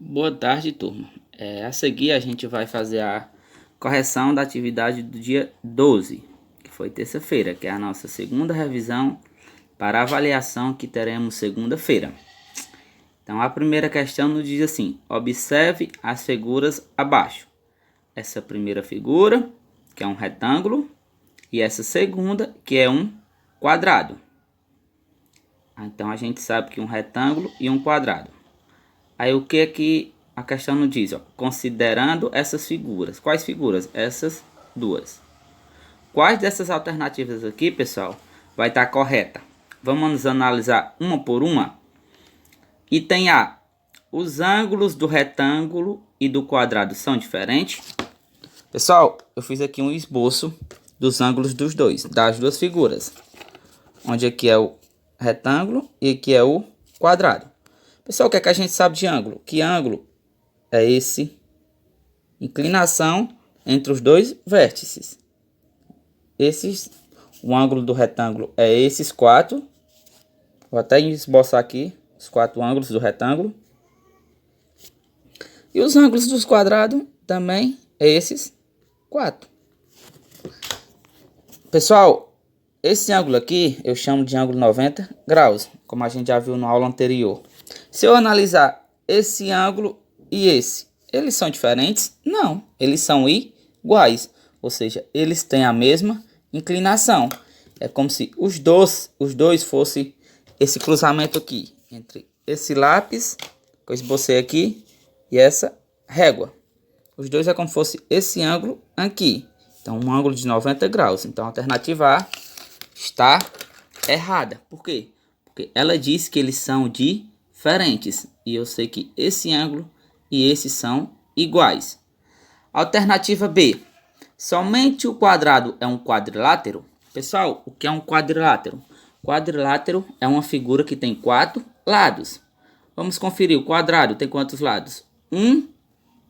Boa tarde, turma. A seguir a gente vai fazer a correção da atividade do dia 12, que foi terça-feira, que é a nossa segunda revisão para avaliação que teremos segunda-feira. Então a primeira questão nos diz assim: observe as figuras abaixo. Essa primeira figura, que é um retângulo, e essa segunda, que é um quadrado. Então a gente sabe que um retângulo e um quadrado. Aí o que é que a questão nos diz? Ó, considerando essas figuras. Quais figuras? Essas duas. Quais dessas alternativas aqui, pessoal, vai estar correta? Vamos analisar uma por uma. Item A. Os ângulos do retângulo e do quadrado são diferentes? Pessoal, eu fiz aqui um esboço dos ângulos das duas figuras. Onde aqui é o retângulo e aqui é o quadrado. Pessoal, o que é que a gente sabe de ângulo? Que ângulo é esse? Inclinação entre os dois vértices. O ângulo do retângulo é esses quatro. Vou até esboçar aqui os quatro ângulos do retângulo. E os ângulos dos quadrados também é esses quatro. Pessoal, esse ângulo aqui eu chamo de ângulo 90 graus, como a gente já viu na aula anterior. Se eu analisar esse ângulo e esse, eles são diferentes? Não, eles são iguais, ou seja, eles têm a mesma inclinação. É como se os dois fossem esse cruzamento aqui, entre esse lápis, que eu esbocei aqui, e essa régua. Os dois é como se fosse esse ângulo aqui. Então, um ângulo de 90 graus. Então, a alternativa A está errada. Por quê? Porque ela diz que eles são diferentes. E eu sei que esse ângulo e esse são iguais. Alternativa B. Somente o quadrado é um quadrilátero? Pessoal, o que é um quadrilátero? Quadrilátero é uma figura que tem quatro lados. Vamos conferir. O quadrado tem quantos lados? 1,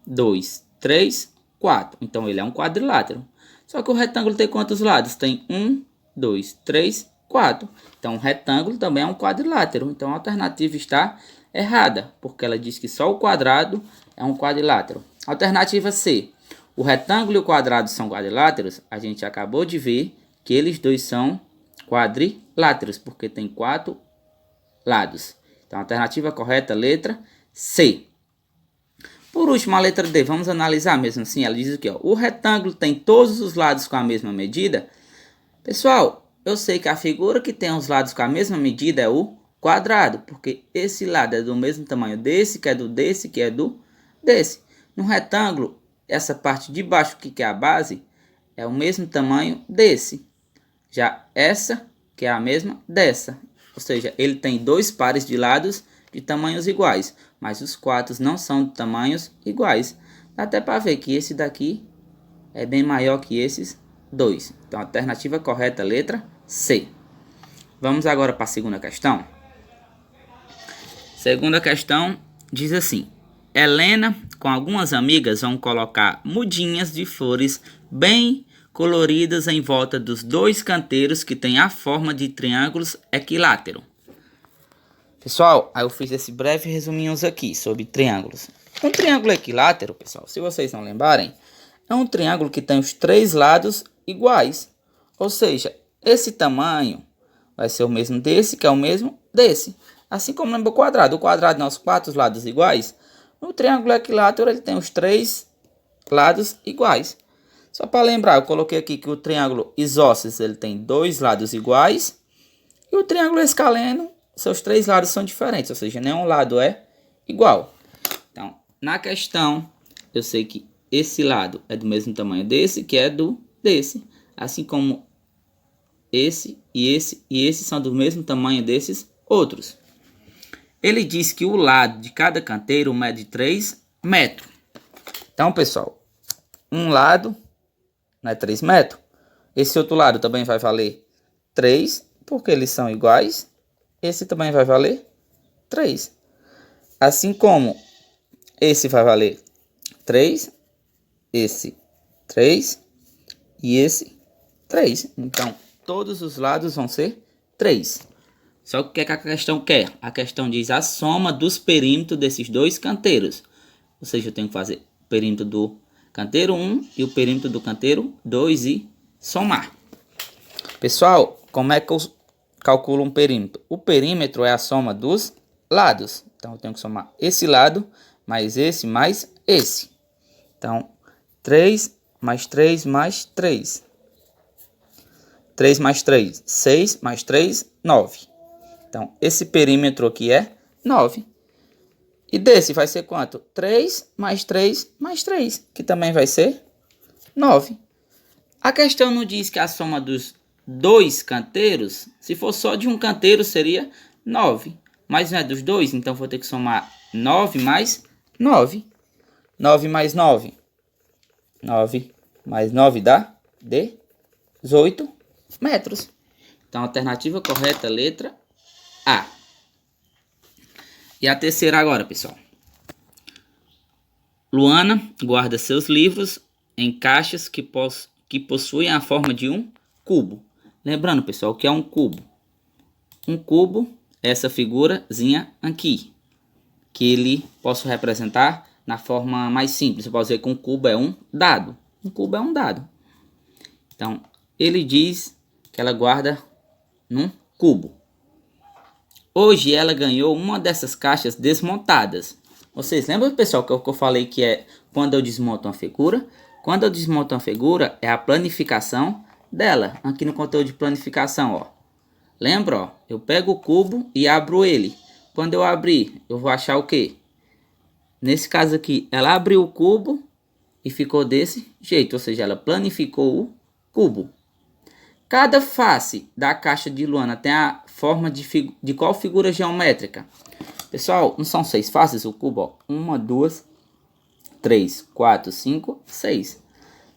2, 3, 4. Então, ele é um quadrilátero. Só que o retângulo tem quantos lados? Tem 1, 2, 3, 4. Então, o retângulo também é um quadrilátero. Então, a alternativa está errada, porque ela diz que só o quadrado é um quadrilátero. Alternativa C. O retângulo e o quadrado são quadriláteros. A gente acabou de ver que eles dois são quadriláteros, porque tem quatro lados. Então, a alternativa correta, letra C. Por último, a letra D, vamos analisar mesmo assim. Ela diz o que? O retângulo tem todos os lados com a mesma medida? Pessoal, eu sei que a figura que tem os lados com a mesma medida é o quadrado, porque esse lado é do mesmo tamanho desse, que é do desse, que é do desse. No retângulo, essa parte de baixo, que é a base, é o mesmo tamanho desse. Já essa, que é a mesma dessa. Ou seja, ele tem dois pares de lados de tamanhos iguais, mas os quatro não são de tamanhos iguais. Dá até para ver que esse daqui é bem maior que esses dois. Então, a alternativa correta, letra C. Vamos agora para a segunda questão. Segunda questão diz assim: Helena, com algumas amigas, vão colocar mudinhas de flores bem coloridas em volta dos dois canteiros que têm a forma de triângulos equiláteros. Pessoal, aí eu fiz esse breve resuminho aqui sobre triângulos. Um triângulo equilátero, pessoal, se vocês não lembrarem, é um triângulo que tem os três lados iguais. Ou seja, esse tamanho vai ser o mesmo desse, que é o mesmo desse. Assim como no quadrado. O quadrado tem os quatro lados iguais. No triângulo equilátero ele tem os três lados iguais. Só para lembrar, eu coloquei aqui que o triângulo isósceles ele tem dois lados iguais. E o triângulo escaleno, seus três lados são diferentes. Ou seja, nenhum lado é igual. Então, na questão, eu sei que esse lado é do mesmo tamanho desse, que é do desse. Assim como esse e esse são do mesmo tamanho desses outros. Ele diz que o lado de cada canteiro mede 3 metros. Então, pessoal, um lado não é 3 metros. Esse outro lado também vai valer 3, porque eles são iguais. Esse também vai valer 3. Assim como esse vai valer 3, esse 3 e esse 3. Então, todos os lados vão ser 3. Só que o que a questão quer? A questão diz a soma dos perímetros desses dois canteiros. Ou seja, eu tenho que fazer o perímetro do canteiro 1 e o perímetro do canteiro 2 e somar. Pessoal, como é que eu calculo um perímetro? O perímetro é a soma dos lados. Então, eu tenho que somar esse lado, mais esse, mais esse. Então, 3 mais 3 mais 3. 3 mais 3, 6 mais 3, 9. Então, esse perímetro aqui é 9. E desse vai ser quanto? 3 mais 3 mais 3, que também vai ser 9. A questão não diz que a soma dos dois canteiros, se for só de um canteiro, seria 9. Mas não é dos dois, então vou ter que somar 9 mais 9. 9 mais 9. 9 mais 9 dá 18 metros. Então, a alternativa correta é a letra A. E a terceira agora, pessoal. Luana guarda seus livros em caixas que possuem a forma de um cubo. Lembrando, pessoal, o que é um cubo? Um cubo é essa figurazinha aqui, que ele posso representar na forma mais simples. Eu posso dizer que um cubo é um dado. Um cubo é um dado. Então, ele diz que ela guarda num cubo. Hoje ela ganhou uma dessas caixas desmontadas. Vocês lembram, pessoal, que eu falei que é quando eu desmonto uma figura? Quando eu desmonto uma figura, é a planificação dela. Aqui no conteúdo de planificação, ó. Lembra, ó? Eu pego o cubo e abro ele. Quando eu abrir, eu vou achar o quê? Nesse caso aqui, ela abriu o cubo e ficou desse jeito. Ou seja, ela planificou o cubo. Cada face da caixa de Luana tem a forma de qual figura geométrica? Pessoal, não são 6 faces o cubo? Ó. 1, 2, 3, 4, 5, 6.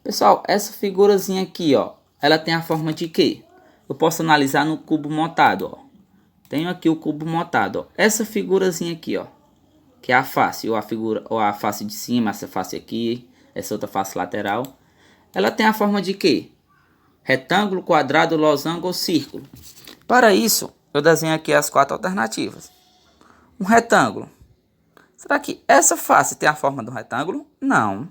Pessoal, essa figurazinha aqui, ó, ela tem a forma de quê? Eu posso analisar no cubo montado, ó. Tenho aqui o cubo montado, ó. Essa figurazinha aqui, ó, que é a face, ou a face de cima, essa face aqui, essa outra face lateral. Ela tem a forma de quê? Retângulo, quadrado, losango ou círculo. Para isso, eu desenho aqui as 4 alternativas. Um retângulo. Será que essa face tem a forma de um retângulo? Não.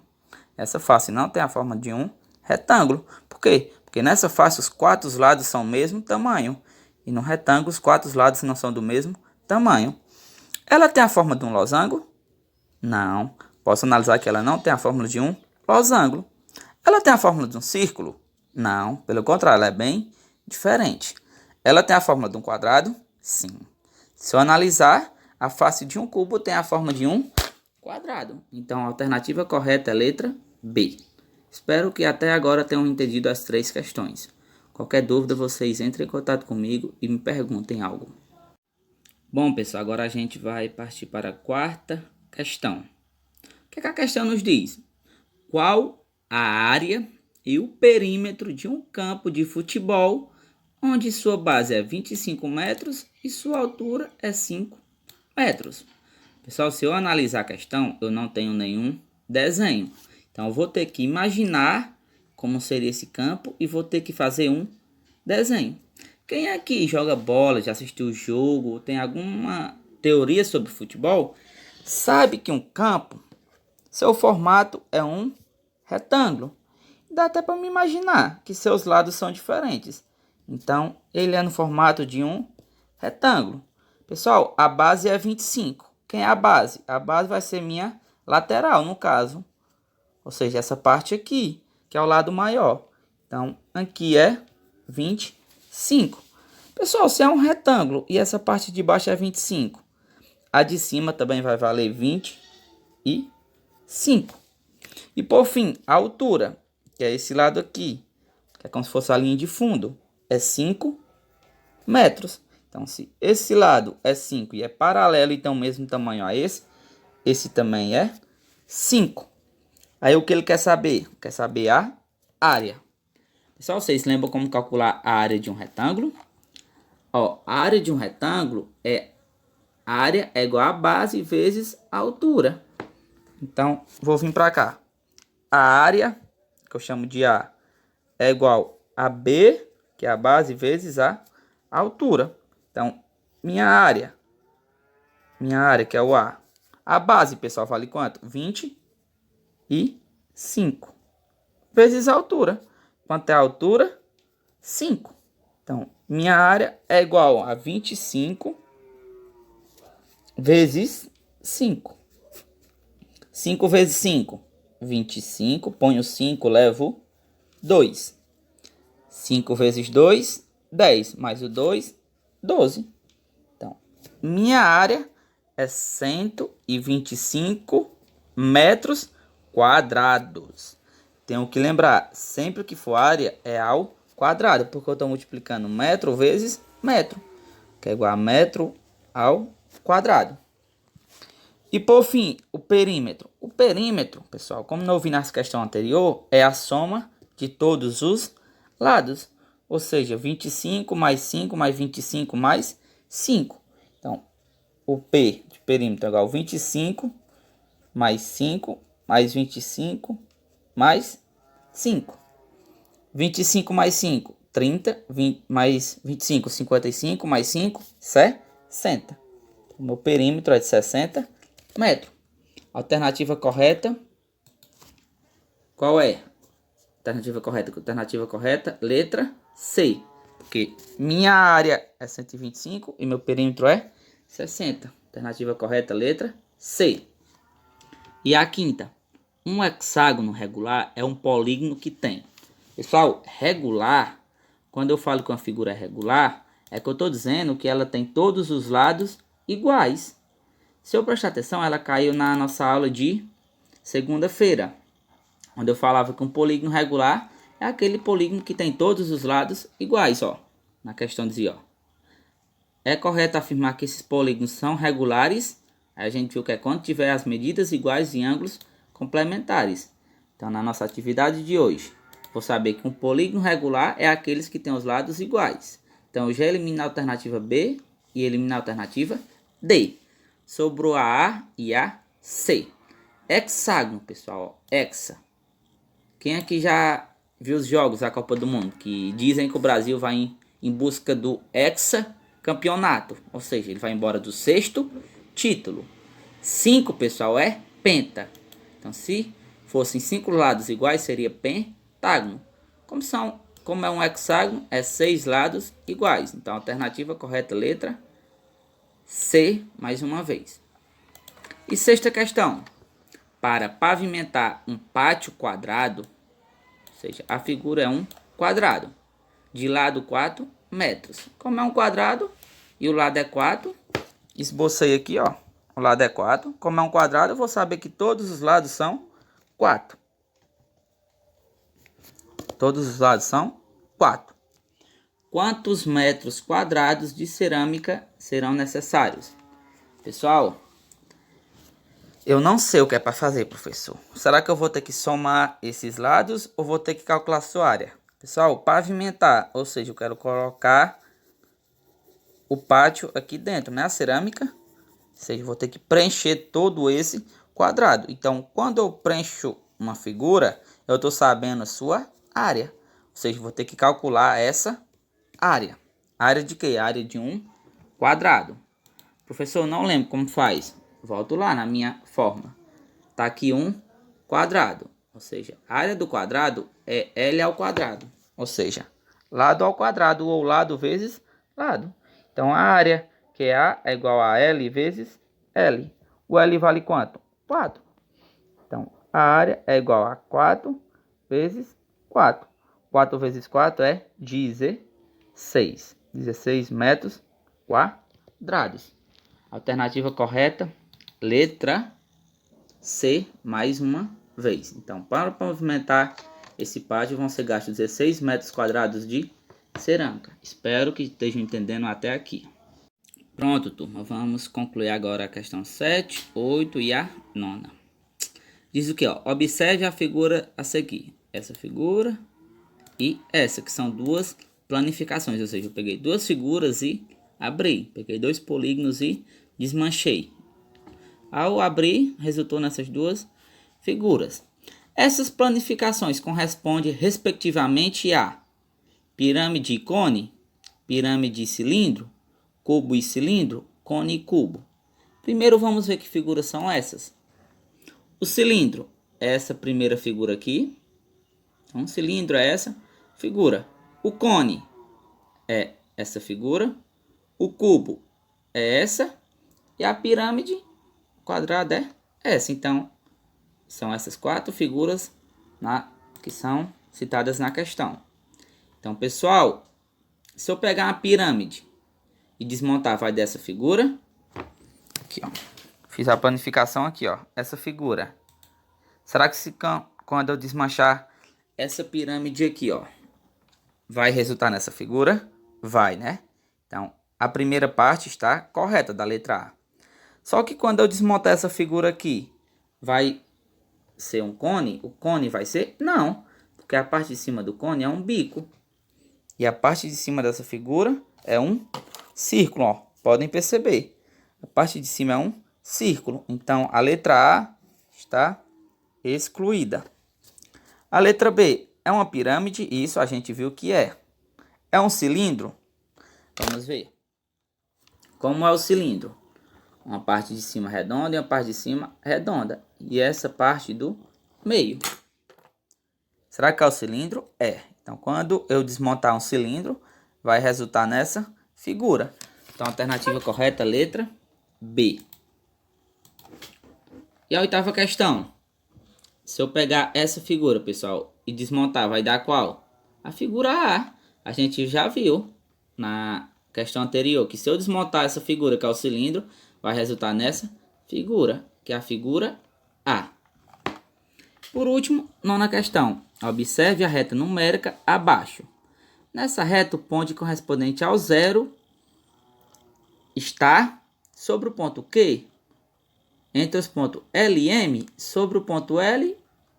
Essa face não tem a forma de um retângulo. Por quê? Porque nessa face os 4 lados são do mesmo tamanho. E no retângulo os 4 lados não são do mesmo tamanho. Ela tem a forma de um losango? Não. Posso analisar que ela não tem a forma de um losango. Ela tem a forma de um círculo? Não, pelo contrário, ela é bem diferente. Ela tem a forma de um quadrado? Sim. Se eu analisar, a face de um cubo tem a forma de um quadrado. Então, a alternativa correta é a letra B. Espero que até agora tenham entendido as 3 questões. Qualquer dúvida, vocês entrem em contato comigo e me perguntem algo. Bom, pessoal, agora a gente vai partir para a 4ª questão. O que a questão nos diz? Qual a área e o perímetro de um campo de futebol, onde sua base é 25 metros e sua altura é 5 metros. Pessoal, se eu analisar a questão, eu não tenho nenhum desenho. Então, eu vou ter que imaginar como seria esse campo e vou ter que fazer um desenho. Quem aqui joga bola, já assistiu o jogo, tem alguma teoria sobre futebol, sabe que um campo, seu formato é um retângulo. Dá até para me imaginar que seus lados são diferentes. Então, ele é no formato de um retângulo. Pessoal, a base é 25. Quem é a base? A base vai ser minha lateral, no caso. Ou seja, essa parte aqui, que é o lado maior. Então, aqui é 25. Pessoal, se é um retângulo e essa parte de baixo é 25, a de cima também vai valer 25. E por fim, a altura, que é esse lado aqui, que é como se fosse a linha de fundo, é 5 metros. Então, se esse lado é 5 e é paralelo, então mesmo tamanho a esse também é 5. Aí o que ele quer saber? Quer saber a área. Pessoal, vocês lembram como calcular a área de um retângulo? Ó, a área de um retângulo a área é igual a base vezes a altura. Então, vou vir para cá. A área, que eu chamo de A, é igual a B, que é a base, vezes a altura. Então, minha área, que é o A, A base, pessoal, vale quanto? 25 vezes a altura. Quanto é a altura? 5. Então, minha área é igual a 25 vezes 5. 5 vezes 5, 25. Ponho 5, levo 2. 5 vezes 2, 10. Mais o 2, 12. Então, minha área é 125 metros quadrados. Tenho que lembrar, sempre que for área é ao quadrado, porque eu estou multiplicando metro vezes metro, que é igual a metro ao quadrado. E por fim, o perímetro. O perímetro, pessoal, como eu vi na questão anterior, é a soma de todos os lados. Ou seja, 25 mais 5 mais 25 mais 5. Então, o P de perímetro é igual a 25 mais 5 mais 25 mais 5. 25 mais 5, 30. 20 mais 25, 55 mais 5, 60. O meu perímetro é de 60 metros. Alternativa correta. Qual é? Alternativa correta, letra C. Porque minha área é 125 e meu perímetro é 60. Alternativa correta, letra C. E a quinta. Um hexágono regular é um polígono que tem. Pessoal, regular, quando eu falo que uma figura é regular, é que eu estou dizendo que ela tem todos os lados iguais. Se eu prestar atenção, ela caiu na nossa aula de segunda-feira, onde eu falava que um polígono regular é aquele polígono que tem todos os lados iguais, ó. Na questão dizia, ó. É correto afirmar que esses polígonos são regulares. Aí a gente viu que é quando tiver as medidas iguais em ângulos complementares. Então, na nossa atividade de hoje, vou saber que um polígono regular é aqueles que têm os lados iguais. Então, eu já elimino a alternativa B e elimino a alternativa D. Sobrou a e a C. Hexágono, pessoal. Hexa. Quem aqui já viu os jogos da Copa do Mundo? Que dizem que o Brasil vai em busca do hexacampeonato. Ou seja, ele vai embora do 6º título. 5, pessoal, é penta. Então, se fossem 5 lados iguais, seria pentágono. Como é um hexágono, é 6 lados iguais. Então, a alternativa correta, letra C, mais uma vez. E sexta questão. Para pavimentar um pátio quadrado, ou seja, a figura é um quadrado, de lado 4 metros. Como é um quadrado e o lado é 4, esbocei aqui, ó. O lado é 4. Como é um quadrado, eu vou saber que todos os lados são 4. Todos os lados são 4. Quantos metros quadrados de cerâmica serão necessários? Pessoal, eu não sei o que é para fazer, professor. Será que eu vou ter que somar esses lados ou vou ter que calcular a sua área? Pessoal, pavimentar, ou seja, eu quero colocar o pátio aqui dentro, né? A cerâmica, ou seja, eu vou ter que preencher todo esse quadrado. Então, quando eu preencho uma figura, eu estou sabendo a sua área. Ou seja, eu vou ter que calcular essa área. Área de quê? Área de um quadrado. Professor, não lembro como faz. Volto lá na minha forma. Tá aqui um quadrado. Ou seja, a área do quadrado é L ao quadrado. Ou seja, lado ao quadrado ou lado vezes lado. Então, a área que é A é igual a L vezes L. O L vale quanto? 4. Então, a área é igual a 4 vezes 4. 4 vezes 4 é 16. 16 metros quadrados. Alternativa correta, letra C, mais uma vez. Então, para pavimentar esse pátio, vão ser gastos 16 metros quadrados de cerâmica. Espero que estejam entendendo até aqui. Pronto, turma. Vamos concluir agora a questão 7, 8 e a 9. Diz o que, ó? Observe a figura a seguir. Essa figura e essa, que são duas planificações. Ou seja, eu peguei duas figuras e abri. Peguei dois polígonos e desmanchei. Ao abrir, resultou nessas duas figuras. Essas planificações correspondem respectivamente a pirâmide e cone, pirâmide e cilindro, cubo e cilindro, cone e cubo. Primeiro vamos ver que figuras são essas. O cilindro é essa primeira figura aqui. Então, o cilindro é essa figura. O cone é essa figura. O cubo é essa. E a pirâmide quadrada é essa. Então, são essas 4 figuras que são citadas na questão. Então, pessoal, se eu pegar uma pirâmide e desmontar, vai dessa figura. Aqui, ó. Fiz a planificação aqui, ó. Essa figura. Será que quando eu desmanchar essa pirâmide aqui, ó, vai resultar nessa figura? Vai, né? Então, a primeira parte está correta da letra A. Só que quando eu desmontar essa figura aqui, vai ser um cone? O cone vai ser? Não, porque a parte de cima do cone é um bico. E a parte de cima dessa figura é um círculo, ó. Podem perceber. A parte de cima é um círculo. Então, a letra A está excluída. A letra B é uma pirâmide. Isso a gente viu que é. É um cilindro? Vamos ver. Como é o cilindro? Uma parte de cima redonda e uma parte de cima redonda. E essa parte do meio. Será que é o cilindro? É. Então, quando eu desmontar um cilindro, vai resultar nessa figura. Então, a alternativa correta, letra B. E a oitava questão. Se eu pegar essa figura, pessoal, e desmontar, vai dar qual? A figura A. A gente já viu na questão anterior que se eu desmontar essa figura, que é o cilindro, vai resultar nessa figura, que é a figura A. Por último, nona questão. Observe a reta numérica abaixo. Nessa reta, o ponto correspondente ao zero está sobre o ponto Q, entre os pontos L e M, sobre o ponto L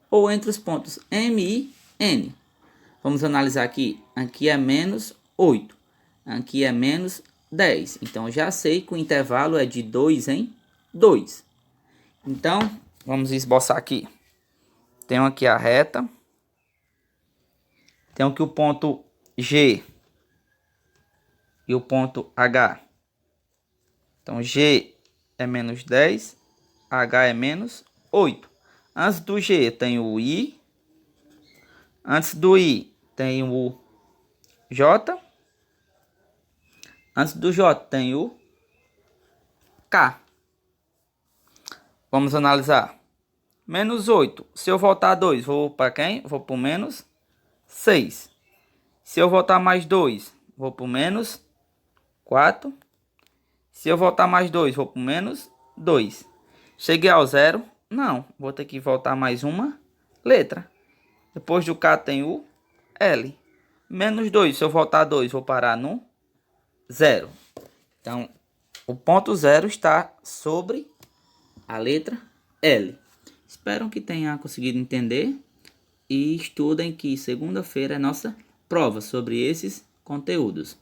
ou entre os pontos M e N. Vamos analisar aqui. Aqui é menos 8. Aqui é menos 10. Então, já sei que o intervalo é de 2 em 2. Então, vamos esboçar aqui. Tenho aqui a reta. Tenho aqui o ponto G e o ponto H. Então, G é menos 10, H é menos 8. Antes do G tem o I. Antes do I tem o J. Antes do J tem o K. Vamos analisar. Menos 8. Se eu voltar 2, vou para quem? Vou para o menos 6. Se eu voltar mais 2, vou para o menos 4. Se eu voltar mais 2, vou para o menos 2. Cheguei ao zero? Não. Vou ter que voltar mais uma letra. Depois do K tem o L. Menos 2. Se eu voltar 2, vou parar no 0. Então, o ponto 0 está sobre a letra L. Espero que tenha conseguido entender e estudem que segunda-feira é nossa prova sobre esses conteúdos.